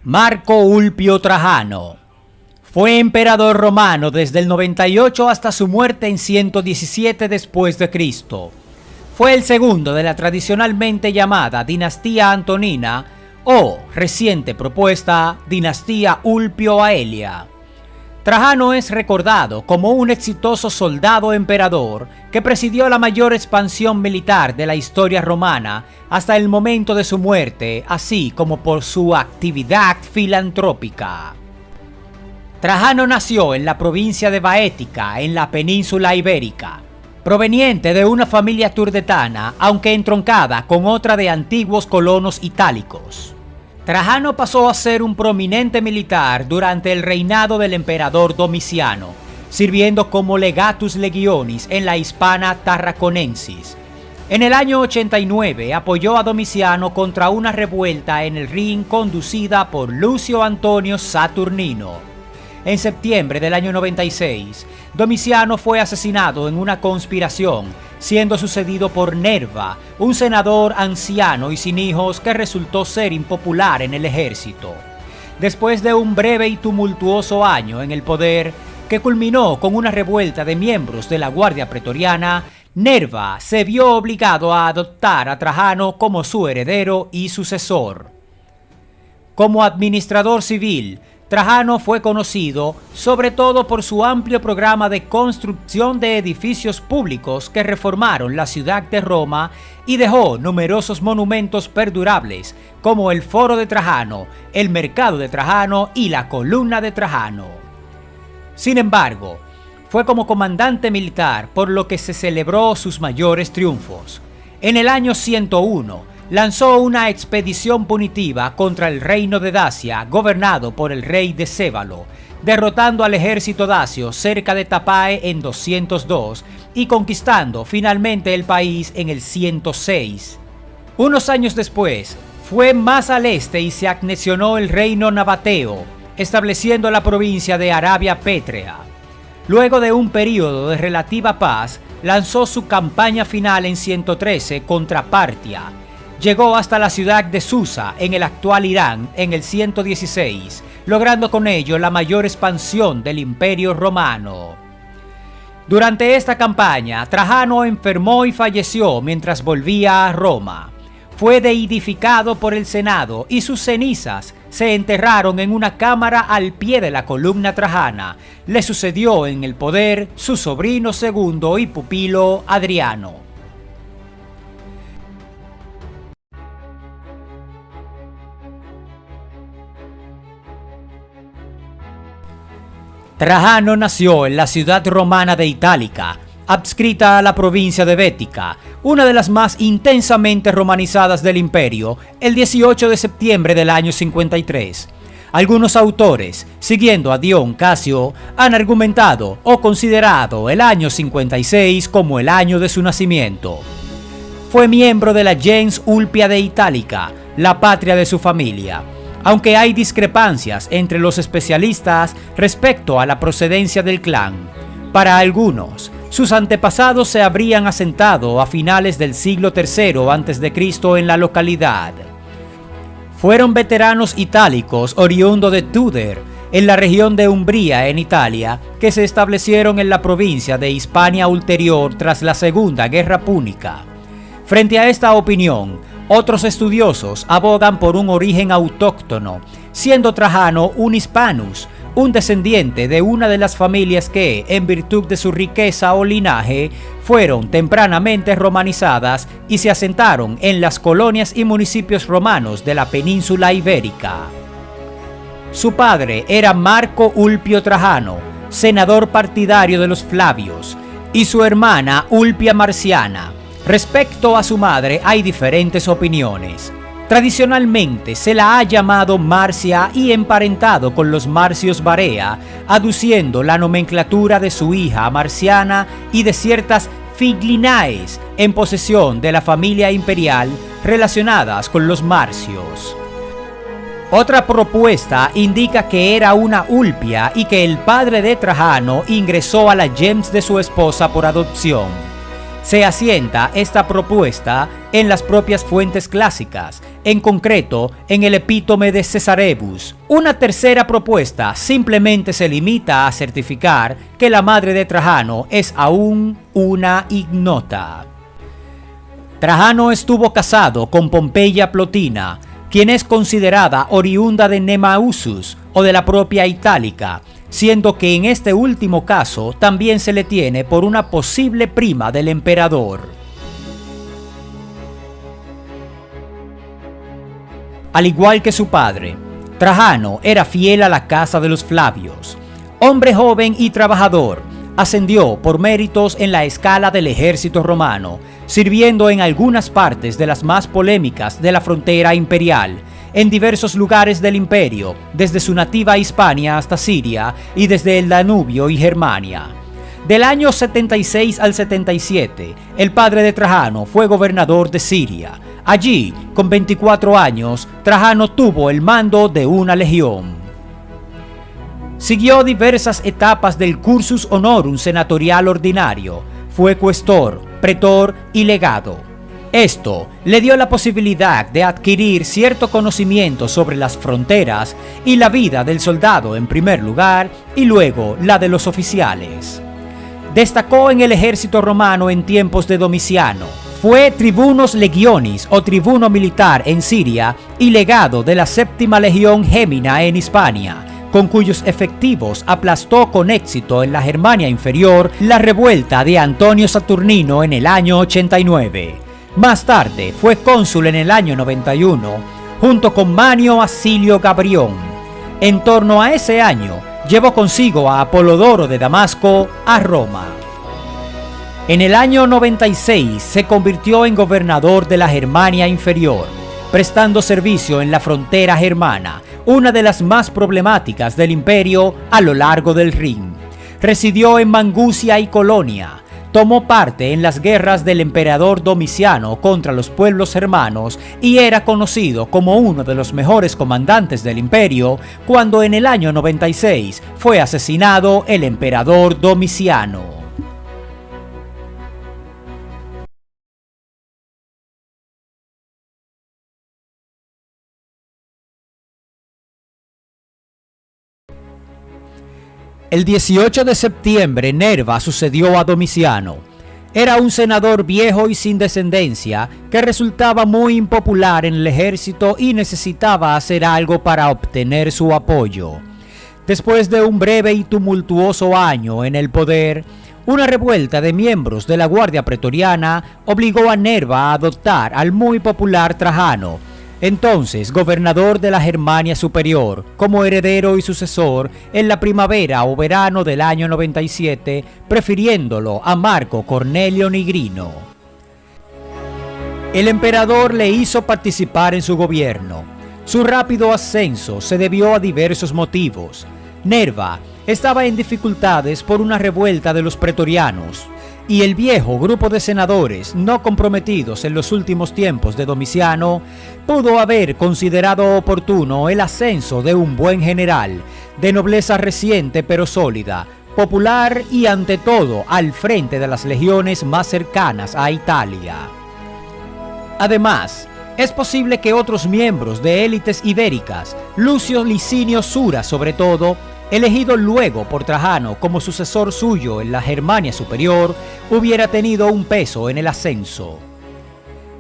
Marco Ulpio Trajano fue emperador romano desde el 98 hasta su muerte en 117 después de Cristo. Fue el segundo de la tradicionalmente llamada dinastía antonina o, reciente propuesta, dinastía Ulpio Aelia. Trajano es recordado como un exitoso soldado emperador que presidió la mayor expansión militar de la historia romana hasta el momento de su muerte, así como por su actividad filantrópica. Trajano nació en la provincia de Baética, en la península ibérica, proveniente de una familia turdetana, aunque entroncada con otra de antiguos colonos itálicos. Trajano pasó a ser un prominente militar durante el reinado del emperador Domiciano, sirviendo como legatus legionis en la Hispania Tarraconensis. En el año 89 apoyó a Domiciano contra una revuelta en el Rin conducida por Lucio Antonio Saturnino. En septiembre del año 96, Domiciano fue asesinado en una conspiración, siendo sucedido por Nerva, un senador anciano y sin hijos que resultó ser impopular en el ejército. Después de un breve y tumultuoso año en el poder, que culminó con una revuelta de miembros de la Guardia Pretoriana, Nerva se vio obligado a adoptar a Trajano como su heredero y sucesor. Como administrador civil, Trajano fue conocido sobre todo por su amplio programa de construcción de edificios públicos que reformaron la ciudad de Roma y dejó numerosos monumentos perdurables como el Foro de Trajano, el Mercado de Trajano y la Columna de Trajano. Sin embargo, fue como comandante militar por lo que se celebró sus mayores triunfos. En el año 101, lanzó una expedición punitiva contra el reino de Dacia, gobernado por el rey de Cébalo, derrotando al ejército dacio cerca de Tapae en 202 y conquistando finalmente el país en el 106. Unos años después, fue más al este y se anexionó el reino nabateo, estableciendo la provincia de Arabia Pétrea. Luego de un período de relativa paz, lanzó su campaña final en 113 contra Partia. Llegó hasta la ciudad de Susa, en el actual Irán, en el 116, logrando con ello la mayor expansión del Imperio Romano. Durante esta campaña, Trajano enfermó y falleció mientras volvía a Roma. Fue deidificado por el Senado y sus cenizas se enterraron en una cámara al pie de la columna trajana. Le sucedió en el poder su sobrino segundo y pupilo Adriano. Trajano nació en la ciudad romana de Itálica, adscrita a la provincia de Bética, una de las más intensamente romanizadas del imperio, el 18 de septiembre del año 53. Algunos autores, siguiendo a Dion Casio, han argumentado o considerado el año 56 como el año de su nacimiento. Fue miembro de la gens Ulpia de Itálica, la patria de su familia. Aunque hay discrepancias entre los especialistas respecto a la procedencia del clan. Para algunos, sus antepasados se habrían asentado a finales del siglo III a.C. en la localidad. Fueron veteranos itálicos oriundos de Tuder, en la región de Umbría en Italia, que se establecieron en la provincia de Hispania Ulterior tras la Segunda Guerra Púnica. Frente a esta opinión, otros estudiosos abogan por un origen autóctono, siendo Trajano un hispanus, un descendiente de una de las familias que, en virtud de su riqueza o linaje, fueron tempranamente romanizadas y se asentaron en las colonias y municipios romanos de la península ibérica. Su padre era Marco Ulpio Trajano, senador partidario de los Flavios, y su hermana Ulpia Marciana. Respecto a su madre hay diferentes opiniones. Tradicionalmente se la ha llamado Marcia y emparentado con los Marcios Varea, aduciendo la nomenclatura de su hija Marciana y de ciertas Figlinaes en posesión de la familia imperial relacionadas con los Marcios. Otra propuesta indica que era una Ulpia y que el padre de Trajano ingresó a la gens de su esposa por adopción. Se asienta esta propuesta en las propias fuentes clásicas, en concreto en el Epítome de Caesarebus. Una tercera propuesta simplemente se limita a certificar que la madre de Trajano es aún una ignota. Trajano estuvo casado con Pompeia Plotina, quien es considerada oriunda de Nemausus o de la propia Itálica, siendo que en este último caso también se le tiene por una posible prima del emperador. Al igual que su padre, Trajano era fiel a la casa de los Flavios. Hombre joven y trabajador, ascendió por méritos en la escala del ejército romano, sirviendo en algunas partes de las más polémicas de la frontera imperial, en diversos lugares del imperio, desde su nativa Hispania hasta Siria y desde el Danubio y Germania. Del año 76 al 77, el padre de Trajano fue gobernador de Siria. Allí, con 24 años, Trajano tuvo el mando de una legión. Siguió diversas etapas del cursus honorum senatorial ordinario. Fue cuestor, pretor y legado. Esto le dio la posibilidad de adquirir cierto conocimiento sobre las fronteras y la vida del soldado en primer lugar y luego la de los oficiales. Destacó en el ejército romano en tiempos de Domiciano. Fue tribunus legionis o tribuno militar en Siria y legado de la séptima legión Gémina en Hispania, con cuyos efectivos aplastó con éxito en la Germania inferior la revuelta de Antonio Saturnino en el año 89. Más tarde fue cónsul en el año 91, junto con Manio Acilio Gabrión. En torno a ese año, llevó consigo a Apolodoro de Damasco a Roma. En el año 96 se convirtió en gobernador de la Germania inferior, prestando servicio en la frontera germana, una de las más problemáticas del imperio a lo largo del Rin. Residió en Mangucia y Colonia. Tomó parte en las guerras del emperador Domiciano contra los pueblos germanos y era conocido como uno de los mejores comandantes del imperio cuando en el año 96 fue asesinado el emperador Domiciano. El 18 de septiembre, Nerva sucedió a Domiciano. Era un senador viejo y sin descendencia que resultaba muy impopular en el ejército y necesitaba hacer algo para obtener su apoyo. Después de un breve y tumultuoso año en el poder, una revuelta de miembros de la Guardia Pretoriana obligó a Nerva a adoptar al muy popular Trajano, entonces gobernador de la Germania Superior, como heredero y sucesor en la primavera o verano del año 97, prefiriéndolo a Marco Cornelio Nigrino. El emperador le hizo participar en su gobierno. Su rápido ascenso se debió a diversos motivos. Nerva estaba en dificultades por una revuelta de los pretorianos, y el viejo grupo de senadores no comprometidos en los últimos tiempos de Domiciano pudo haber considerado oportuno el ascenso de un buen general, de nobleza reciente pero sólida, popular y ante todo al frente de las legiones más cercanas a Italia. Además, es posible que otros miembros de élites ibéricas, Lucio Licinio Sura sobre todo, elegido luego por Trajano como sucesor suyo en la Germania Superior, hubiera tenido un peso en el ascenso.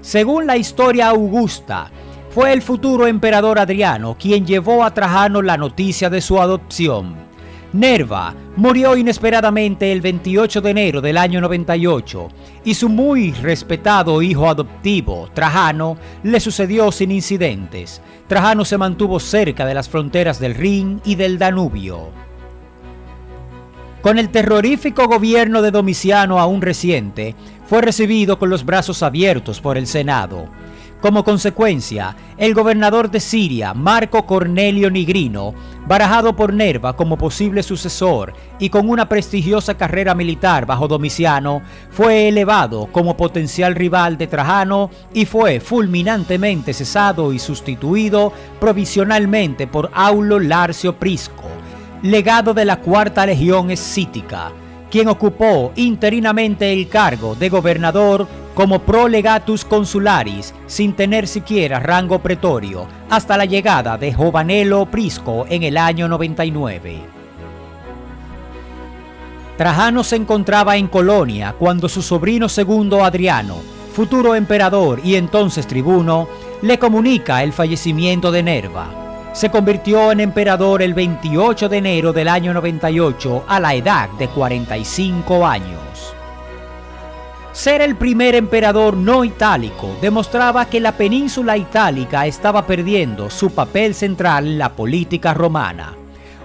Según la historia augusta, fue el futuro emperador Adriano quien llevó a Trajano la noticia de su adopción. Nerva murió inesperadamente el 28 de enero del año 98 y su muy respetado hijo adoptivo, Trajano, le sucedió sin incidentes. Trajano se mantuvo cerca de las fronteras del Rin y del Danubio. Con el terrorífico gobierno de Domiciano aún reciente, fue recibido con los brazos abiertos por el Senado. Como consecuencia, el gobernador de Siria, Marco Cornelio Nigrino, barajado por Nerva como posible sucesor y con una prestigiosa carrera militar bajo Domiciano, fue elevado como potencial rival de Trajano y fue fulminantemente cesado y sustituido provisionalmente por Aulo Larcio Prisco, legado de la Cuarta Legión Escítica, quien ocupó interinamente el cargo de gobernador como prolegatus consularis sin tener siquiera rango pretorio hasta la llegada de Jovanelo Prisco en el año 99. Trajano se encontraba en Colonia cuando su sobrino segundo Adriano, futuro emperador y entonces tribuno, le comunica el fallecimiento de Nerva. Se convirtió en emperador el 28 de enero del año 98 a la edad de 45 años. Ser el primer emperador no itálico demostraba que la península itálica estaba perdiendo su papel central en la política romana.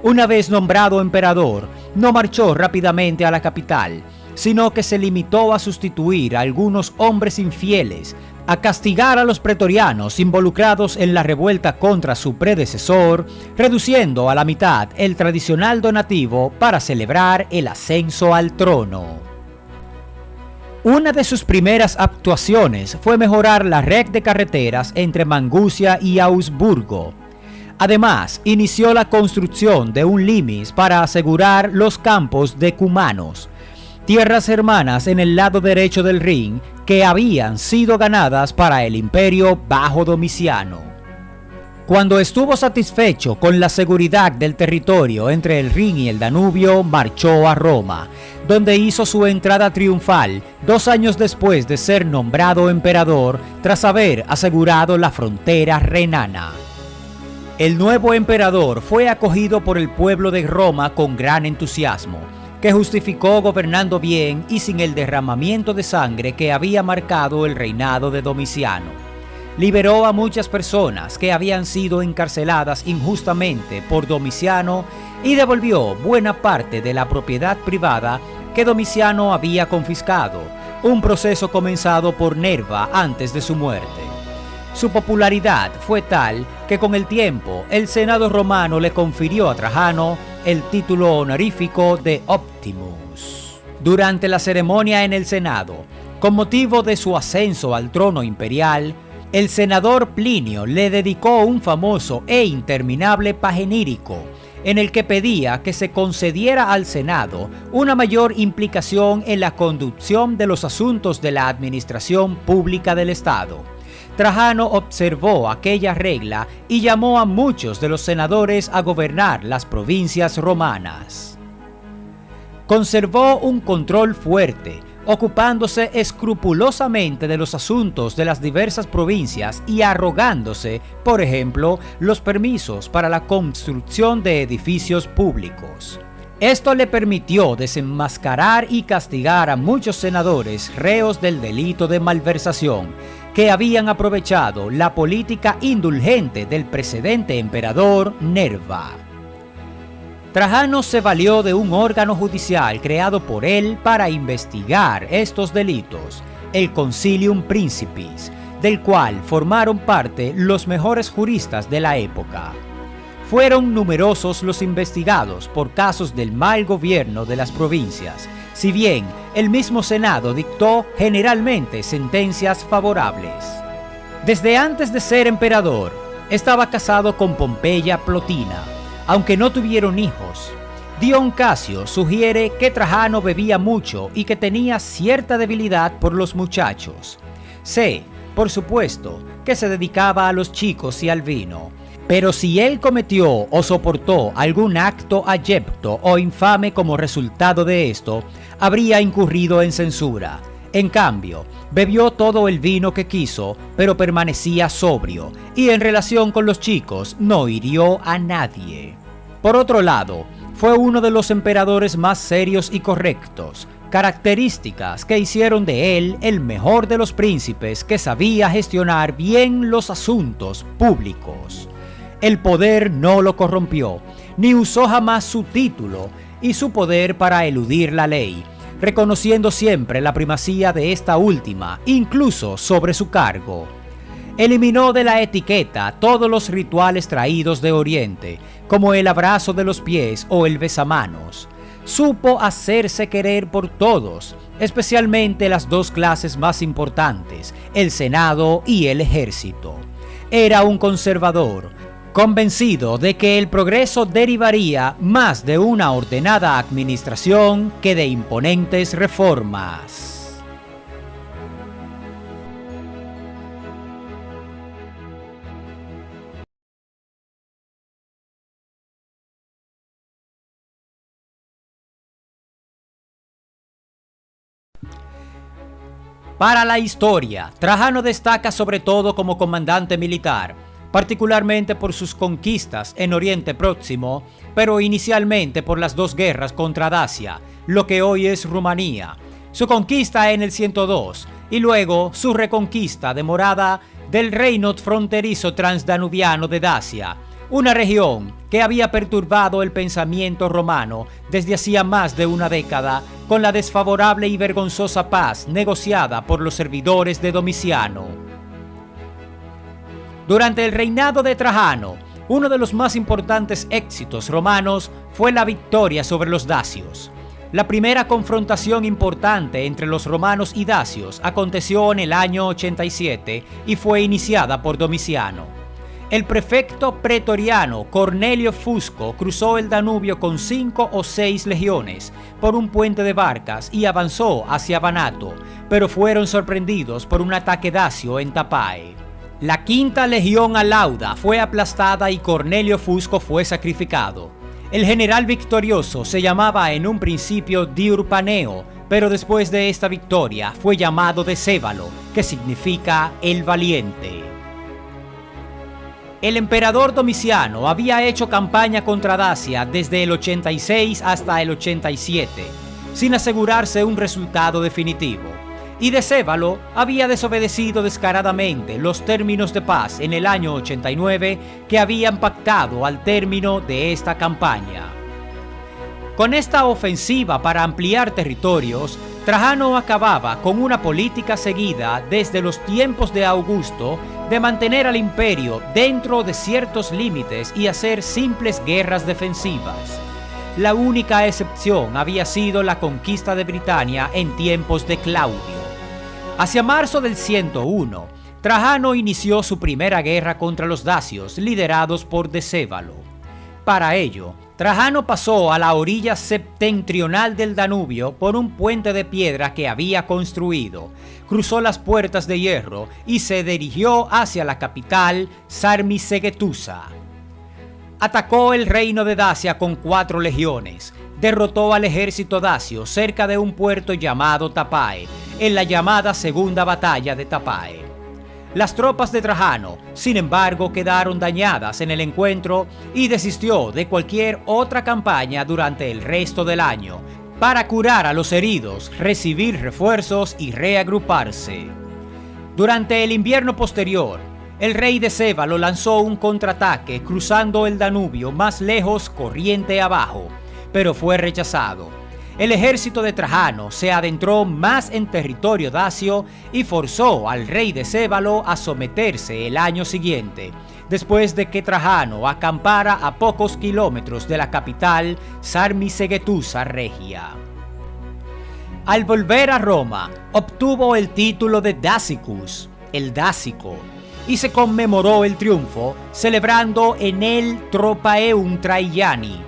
Una vez nombrado emperador, no marchó rápidamente a la capital, sino que se limitó a sustituir a algunos hombres infieles, a castigar a los pretorianos involucrados en la revuelta contra su predecesor, reduciendo a la mitad el tradicional donativo para celebrar el ascenso al trono. Una de sus primeras actuaciones fue mejorar la red de carreteras entre Mangucia y Augsburgo. Además, inició la construcción de un limis para asegurar los campos de cumanos, tierras hermanas en el lado derecho del Rin que habían sido ganadas para el imperio bajo Domiciano. Cuando estuvo satisfecho con la seguridad del territorio entre el Rin y el Danubio, marchó a Roma, donde hizo su entrada triunfal 2 años después de ser nombrado emperador tras haber asegurado la frontera renana. El nuevo emperador fue acogido por el pueblo de Roma con gran entusiasmo, que justificó gobernando bien y sin el derramamiento de sangre que había marcado el reinado de Domiciano. Liberó a muchas personas que habían sido encarceladas injustamente por Domiciano y devolvió buena parte de la propiedad privada que Domiciano había confiscado, un proceso comenzado por Nerva antes de su muerte. Su popularidad fue tal que con el tiempo el Senado romano le confirió a Trajano el título honorífico de Optimus. Durante la ceremonia en el Senado, con motivo de su ascenso al trono imperial, el senador Plinio le dedicó un famoso e interminable pagenírico, en el que pedía que se concediera al Senado una mayor implicación en la conducción de los asuntos de la administración pública del Estado. Trajano observó aquella regla y llamó a muchos de los senadores a gobernar las provincias romanas. Conservó un control fuerte, ocupándose escrupulosamente de los asuntos de las diversas provincias y arrogándose, por ejemplo, los permisos para la construcción de edificios públicos. Esto le permitió desenmascarar y castigar a muchos senadores reos del delito de malversación, que habían aprovechado la política indulgente del precedente emperador Nerva. Trajano se valió de un órgano judicial creado por él para investigar estos delitos, el Concilium Principis, del cual formaron parte los mejores juristas de la época. Fueron numerosos los investigados por casos del mal gobierno de las provincias, si bien el mismo Senado dictó generalmente sentencias favorables. Desde antes de ser emperador, estaba casado con Pompeya Plotina, aunque no tuvieron hijos. Dion Casio sugiere que Trajano bebía mucho y que tenía cierta debilidad por los muchachos. Sé, por supuesto, que se dedicaba a los chicos y al vino. Pero si él cometió o soportó algún acto abyecto o infame como resultado de esto, habría incurrido en censura. En cambio, bebió todo el vino que quiso, pero permanecía sobrio, y en relación con los chicos no hirió a nadie. Por otro lado, fue uno de los emperadores más serios y correctos, características que hicieron de él el mejor de los príncipes que sabía gestionar bien los asuntos públicos. El poder no lo corrompió, ni usó jamás su título y su poder para eludir la ley, reconociendo siempre la primacía de esta última, incluso sobre su cargo. Eliminó de la etiqueta todos los rituales traídos de Oriente, como el abrazo de los pies o el besamanos. Supo hacerse querer por todos, especialmente las dos clases más importantes, el Senado y el ejército. Era un conservador, convencido de que el progreso derivaría más de una ordenada administración que de imponentes reformas. Para la historia, Trajano destaca sobre todo como comandante militar, particularmente por sus conquistas en Oriente Próximo, pero inicialmente por las dos guerras contra Dacia, lo que hoy es Rumanía, su conquista en el 102 y luego su reconquista demorada del reino fronterizo transdanubiano de Dacia, una región que había perturbado el pensamiento romano desde hacía más de una década con la desfavorable y vergonzosa paz negociada por los servidores de Domiciano. Durante el reinado de Trajano, uno de los más importantes éxitos romanos fue la victoria sobre los dacios. La primera confrontación importante entre los romanos y dacios aconteció en el año 87 y fue iniciada por Domiciano. El prefecto pretoriano Cornelio Fusco cruzó el Danubio con 5 o 6 legiones por un puente de barcas y avanzó hacia Banato, pero fueron sorprendidos por un ataque dacio en Tapae. La quinta legión Alauda fue aplastada y Cornelio Fusco fue sacrificado. El general victorioso se llamaba en un principio Diurpaneo, pero después de esta victoria fue llamado Decébalo, que significa el valiente. El emperador Domiciano había hecho campaña contra Dacia desde el 86 hasta el 87, sin asegurarse un resultado definitivo, y Decébalo había desobedecido descaradamente los términos de paz en el año 89 que habían pactado al término de esta campaña. Con esta ofensiva para ampliar territorios, Trajano acababa con una política seguida desde los tiempos de Augusto de mantener al imperio dentro de ciertos límites y hacer simples guerras defensivas. La única excepción había sido la conquista de Britania en tiempos de Claudio. Hacia marzo del 101, Trajano inició su primera guerra contra los dacios, liderados por Decébalo. Para ello, Trajano pasó a la orilla septentrional del Danubio por un puente de piedra que había construido, cruzó las puertas de hierro y se dirigió hacia la capital, Sarmisegetusa. Atacó el reino de Dacia con 4 legiones, derrotó al ejército dacio cerca de un puerto llamado Tapae, en la llamada Segunda Batalla de Tapae. Las tropas de Trajano, sin embargo, quedaron dañadas en el encuentro y desistió de cualquier otra campaña durante el resto del año, para curar a los heridos, recibir refuerzos y reagruparse. Durante el invierno posterior, el rey Decébalo lanzó un contraataque cruzando el Danubio más lejos corriente abajo, pero fue rechazado. El ejército de Trajano se adentró más en territorio dacio y forzó al rey Decébalo a someterse el año siguiente, después de que Trajano acampara a pocos kilómetros de la capital, Sarmisegetusa Regia. Al volver a Roma, obtuvo el título de Dacicus, el Dácico, y se conmemoró el triunfo celebrando en el Tropaeum Traiani.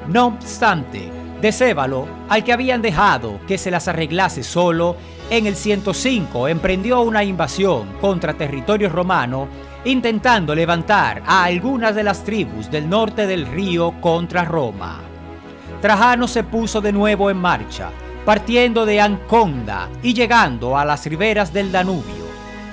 No obstante, Decébalo, al que habían dejado que se las arreglase solo, en el 105 emprendió una invasión contra territorio romano, intentando levantar a algunas de las tribus del norte del río contra Roma. Trajano se puso de nuevo en marcha, partiendo de Anconda y llegando a las riberas del Danubio.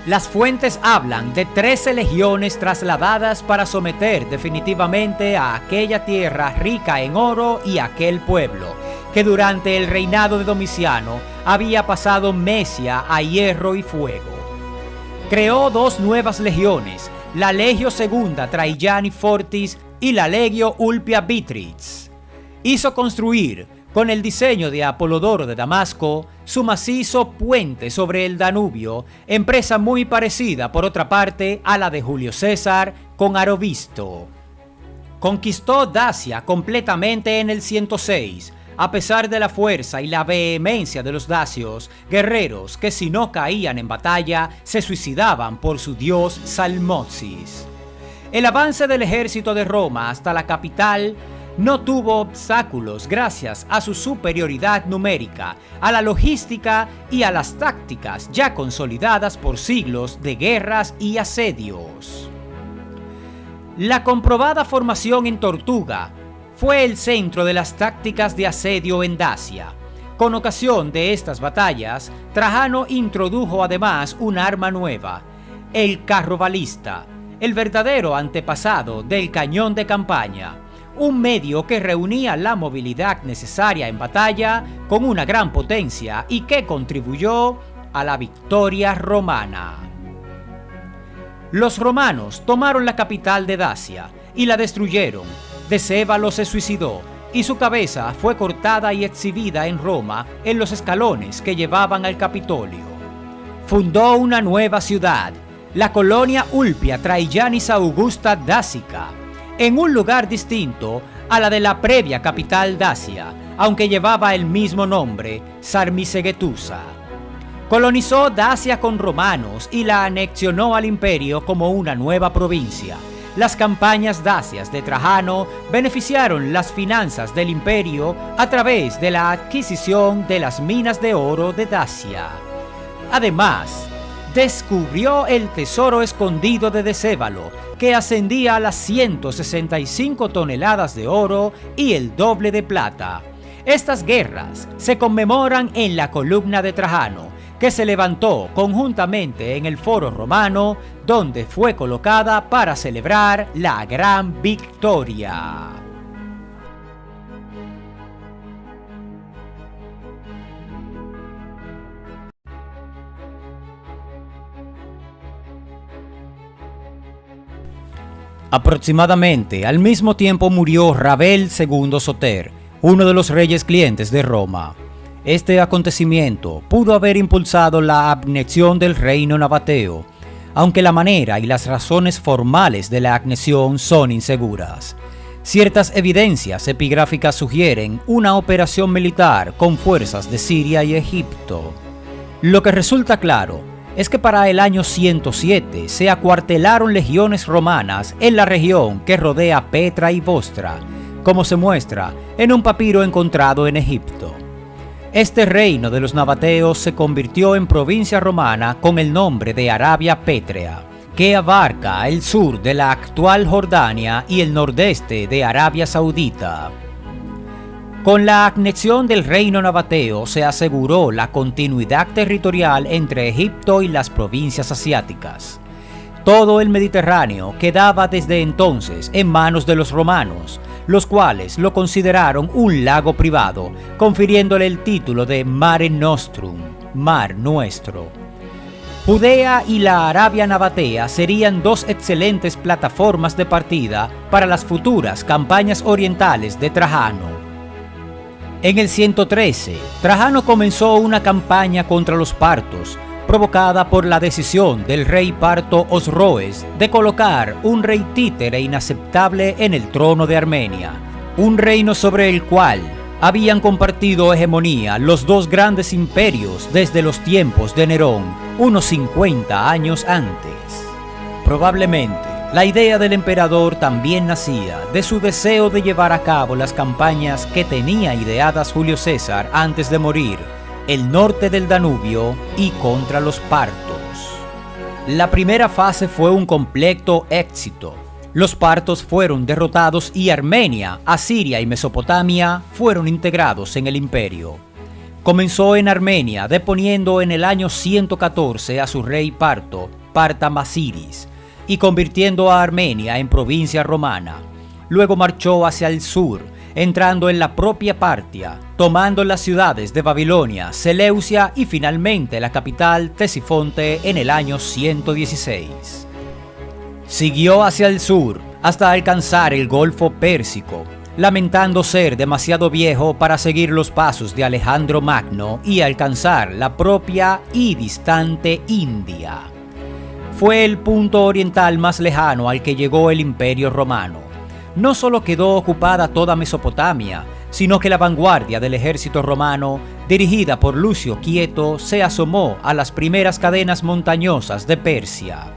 Las fuentes hablan de 13 legiones trasladadas para someter definitivamente a aquella tierra rica en oro y aquel pueblo, que durante el reinado de Domiciano había pasado Mesia a hierro y fuego. Creó 2 nuevas legiones, la Legio II Traiani Fortis y la Legio Ulpia Beatrix. Hizo construir, con el diseño de Apolodoro de Damasco, su macizo puente sobre el Danubio, empresa muy parecida por otra parte a la de Julio César con Arovisto. Conquistó Dacia completamente en el 106, a pesar de la fuerza y la vehemencia de los dacios, guerreros que si no caían en batalla se suicidaban por su dios Salmosis. El avance del ejército de Roma hasta la capital no tuvo obstáculos gracias a su superioridad numérica, a la logística y a las tácticas ya consolidadas por siglos de guerras y asedios. La comprobada formación en Tortuga fue el centro de las tácticas de asedio en Dacia. Con ocasión de estas batallas, Trajano introdujo además un arma nueva, el carrobalista, el verdadero antepasado del cañón de campaña, un medio que reunía la movilidad necesaria en batalla con una gran potencia y que contribuyó a la victoria romana. Los romanos tomaron la capital de Dacia y la destruyeron. Decébalo se suicidó y su cabeza fue cortada y exhibida en Roma en los escalones que llevaban al Capitolio. Fundó una nueva ciudad, la colonia Ulpia Traianis Augusta Dacica, en un lugar distinto a la de la previa capital Dacia, aunque llevaba el mismo nombre, Sarmisegetusa. Colonizó Dacia con romanos y la anexionó al imperio como una nueva provincia. Las campañas dacias de Trajano beneficiaron las finanzas del imperio a través de la adquisición de las minas de oro de Dacia. Además, descubrió el tesoro escondido de Decébalo, que ascendía a las 165 toneladas de oro y el doble de plata. Estas guerras se conmemoran en la columna de Trajano, que se levantó conjuntamente en el Foro Romano, donde fue colocada para celebrar la gran victoria. Aproximadamente al mismo tiempo murió Rabel II Soter, uno de los reyes clientes de Roma. Este acontecimiento pudo haber impulsado la anexión del reino nabateo, aunque la manera y las razones formales de la anexión son inseguras. Ciertas evidencias epigráficas sugieren una operación militar con fuerzas de Siria y Egipto. Lo que resulta claro es que para el año 107 se acuartelaron legiones romanas en la región que rodea Petra y Bostra, como se muestra en un papiro encontrado en Egipto. Este reino de los nabateos se convirtió en provincia romana con el nombre de Arabia Pétrea, que abarca el sur de la actual Jordania y el nordeste de Arabia Saudita. Con la anexión del reino nabateo se aseguró la continuidad territorial entre Egipto y las provincias asiáticas. Todo el Mediterráneo quedaba desde entonces en manos de los romanos, los cuales lo consideraron un lago privado, confiriéndole el título de Mare Nostrum, Mar Nuestro. Judea y la Arabia Nabatea serían dos excelentes plataformas de partida para las futuras campañas orientales de Trajano. En el 113, Trajano comenzó una campaña contra los partos, provocada por la decisión del rey parto Osroes de colocar un rey títere inaceptable en el trono de Armenia, un reino sobre el cual habían compartido hegemonía los dos grandes imperios desde los tiempos de Nerón, unos 50 años antes. Probablemente, la idea del emperador también nacía de su deseo de llevar a cabo las campañas que tenía ideadas Julio César antes de morir, el norte del Danubio y contra los partos. La primera fase fue un completo éxito. Los partos fueron derrotados y Armenia, Asiria y Mesopotamia fueron integrados en el imperio. Comenzó en Armenia, deponiendo en el año 114 a su rey parto, Partamasiris, y convirtiendo a Armenia en provincia romana. Luego marchó hacia el sur, entrando en la propia Partia, tomando las ciudades de Babilonia, Seleucia y finalmente la capital Ctesifonte en el año 116. Siguió hacia el sur hasta alcanzar el Golfo Pérsico, lamentando ser demasiado viejo para seguir los pasos de Alejandro Magno y alcanzar la propia y distante India. Fue el punto oriental más lejano al que llegó el Imperio Romano. No solo quedó ocupada toda Mesopotamia, sino que la vanguardia del ejército romano, dirigida por Lucio Quieto, se asomó a las primeras cadenas montañosas de Persia.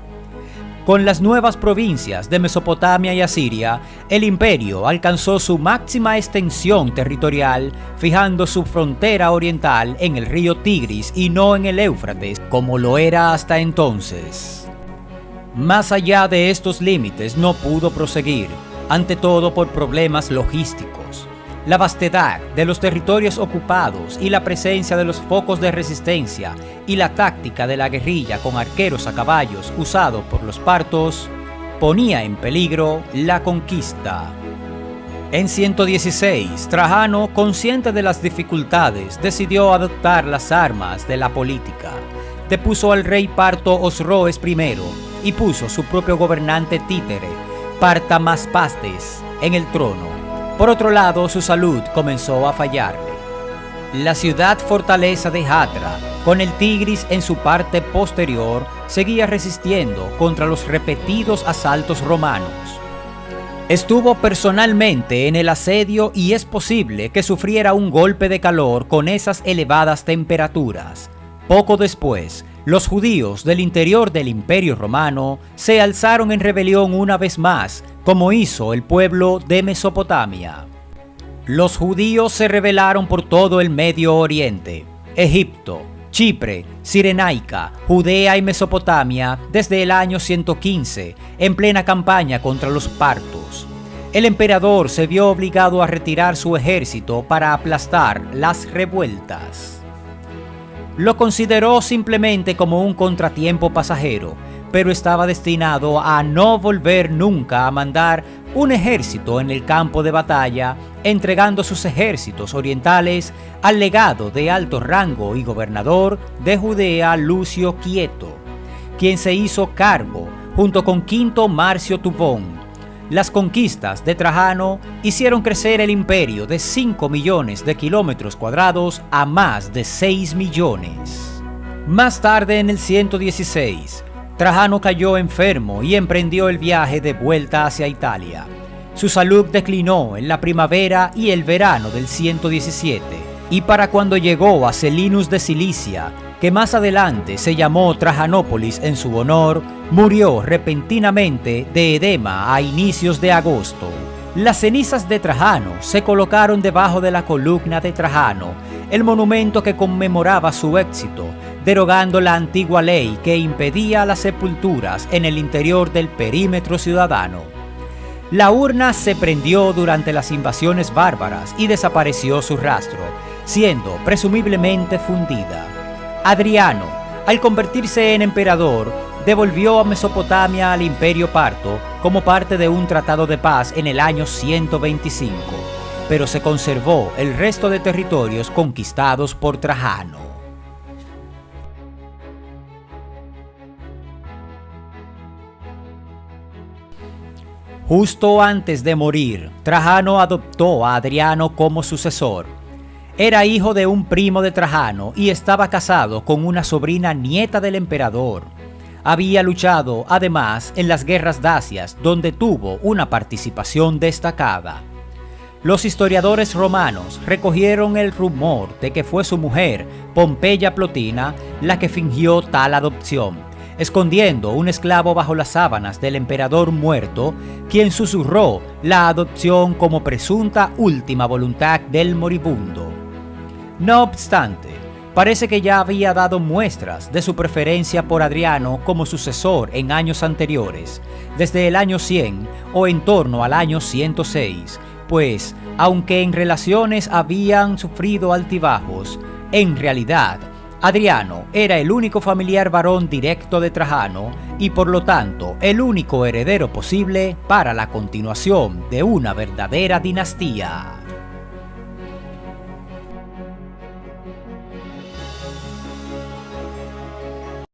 Con las nuevas provincias de Mesopotamia y Asiria, el imperio alcanzó su máxima extensión territorial, fijando su frontera oriental en el río Tigris y no en el Éufrates, como lo era hasta entonces. Más allá de estos límites no pudo proseguir, ante todo por problemas logísticos. La vastedad de los territorios ocupados y la presencia de los focos de resistencia y la táctica de la guerrilla con arqueros a caballos usado por los partos ponía en peligro la conquista. En 116, Trajano, consciente de las dificultades, decidió adoptar las armas de la política. Depuso al rey parto Osroes I y puso su propio gobernante títere, Partamaspates, en el trono. Por otro lado, su salud comenzó a fallarle. La ciudad fortaleza de Hatra, con el Tigris en su parte posterior, seguía resistiendo contra los repetidos asaltos romanos. Estuvo personalmente en el asedio y es posible que sufriera un golpe de calor con esas elevadas temperaturas. Poco después, los judíos del interior del Imperio Romano se alzaron en rebelión una vez más, como hizo el pueblo de Mesopotamia. Los judíos se rebelaron por todo el Medio Oriente, Egipto, Chipre, Cirenaica, Judea y Mesopotamia desde el año 115, en plena campaña contra los partos. El emperador se vio obligado a retirar su ejército para aplastar las revueltas. Lo consideró simplemente como un contratiempo pasajero, pero estaba destinado a no volver nunca a mandar un ejército en el campo de batalla, entregando sus ejércitos orientales al legado de alto rango y gobernador de Judea Lucio Quieto, quien se hizo cargo junto con Quinto Marcio Tubón. Las conquistas de Trajano hicieron crecer el imperio de 5 millones de kilómetros cuadrados a más de 6 millones. Más tarde, en el 116, Trajano cayó enfermo y emprendió el viaje de vuelta hacia Italia. Su salud declinó en la primavera y el verano del 117, y para cuando llegó a Selinus de Cilicia, que más adelante se llamó Trajanópolis en su honor, murió repentinamente de edema a inicios de agosto. Las cenizas de Trajano se colocaron debajo de la columna de Trajano, el monumento que conmemoraba su éxito, derogando la antigua ley que impedía las sepulturas en el interior del perímetro ciudadano. La urna se prendió durante las invasiones bárbaras y desapareció su rastro, siendo presumiblemente fundida. Adriano, al convertirse en emperador, devolvió a Mesopotamia al Imperio Parto como parte de un tratado de paz en el año 125, pero se conservó el resto de territorios conquistados por Trajano. Justo antes de morir, Trajano adoptó a Adriano como sucesor. Era hijo de un primo de Trajano y estaba casado con una sobrina nieta del emperador. Había luchado, además, en las guerras dacias, donde tuvo una participación destacada. Los historiadores romanos recogieron el rumor de que fue su mujer, Pompeya Plotina, la que fingió tal adopción, escondiendo un esclavo bajo las sábanas del emperador muerto, quien susurró la adopción como presunta última voluntad del moribundo. No obstante, parece que ya había dado muestras de su preferencia por Adriano como sucesor en años anteriores, desde el año 100 o en torno al año 106, pues, aunque en relaciones habían sufrido altibajos, en realidad, Adriano era el único familiar varón directo de Trajano y por lo tanto el único heredero posible para la continuación de una verdadera dinastía.